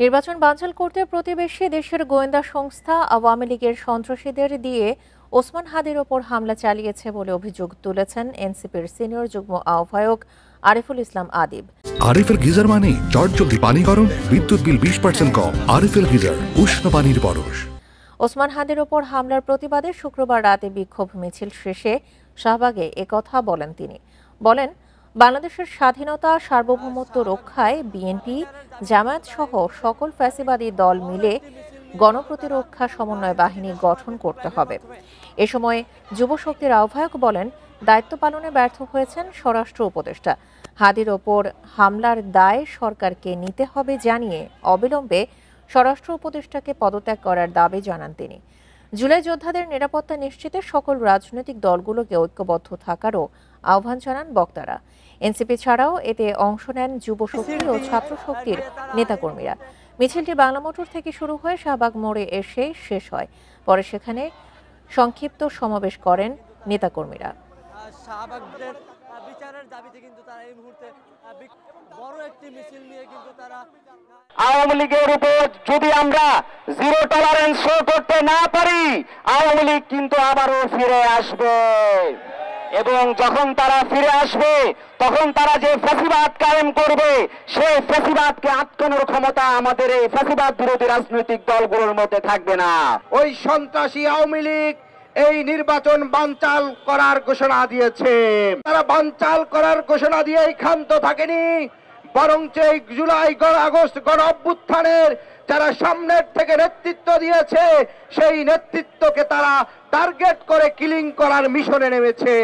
নির্বাচন বানচাল করতে প্রতিবেশী দেশের গোয়েন্দা সংস্থা আওয়ামী লীগের সন্ত্রাসীদের দিয়ে ওসমান হাদির ওপর হামলা চালিয়েছে বলে অভিযোগ তুলেছেন এনসিপির সিনিয়র যুগ্ম আহ্বায়ক আরিফুল ইসলাম আদিব। আরএফএল গিজার মানে চটজলদি পানি গরম, বিদ্যুৎ বিল 20% কম। আরএফএল গিজার, উষ্ণ পানির পরশ। ওসমান হাদির ওপর হামলার প্রতিবাদে শুক্রবার রাতে বিক্ষোভ মিছিল শেষে শাহবাগে একথা বলেন তিনি। বলেন, বাংলাদেশের স্বাধীনতা সার্বভৌমত্ব রক্ষায় বিএনপি, জামায়াত সহ সকল ফ্যাসিবাদী দল মিলে গণপ্রতিরক্ষা সমন্বয় বাহিনী গঠন করতে হবে। এ সময় যুবশক্তির আহ্বায়ক বলেন, দায়িত্ব পালনে ব্যর্থ হয়েছেন স্বরাষ্ট্র উপদেষ্টা। হাদির ওপর হামলার দায় সরকারকে নিতে হবে জানিয়ে অবিলম্বে স্বরাষ্ট্র উপদেষ্টাকে পদত্যাগ করার দাবি জানান তিনি। জুলাই যোদ্ধাদের নিরাপত্তা নিশ্চিতে সকল রাজনৈতিক দলগুলোকে ঐক্যবদ্ধ থাকারও আহ্বান জানান বক্তারা। এনসিপি ছাড়াও এতে অংশ নেন যুবশক্তি ও ছাত্র শক্তির নেতাকর্মীরা। মিছিলটি বাংলা মোটর থেকে শুরু হয়ে শাহবাগ মোড়ে এসে শেষ হয়। পরে সেখানে সংক্ষিপ্ত সমাবেশ করেন নেতাকর্মীরা। আওয়ামী লীগের উপর যদি আমরা জিরো টলারেন্স শো করতে না পারি, আওয়ামী লীগ কিন্তু আবারও ফিরে আসবে। এবং যখন তারা ফিরে আসবে, তখন তারা যে ফ্যাসিবাদ কায়েম করবে, সেই ফ্যাসিবাদকে আটকানোর ক্ষমতা আমাদের এই ফ্যাসিবাদ বিরোধী রাজনৈতিক দলগুলোর মধ্যে থাকবে না। ওই সন্ত্রাসী আওয়ামী লীগ এই নির্বাচন বানচাল করার ঘোষণা দিয়েছে। তারা বানচাল করার ঘোষণা দিয়েই ক্ষান্ত থাকেনি, বরং জুলাই আগস্ট গণ অভ্যুত্থানের যারা সামনের থেকে নেতৃত্ব দিয়েছে, সেই নেতৃত্বকে তারা টার্গেট করে কিলিং করার মিশনে নেমেছে।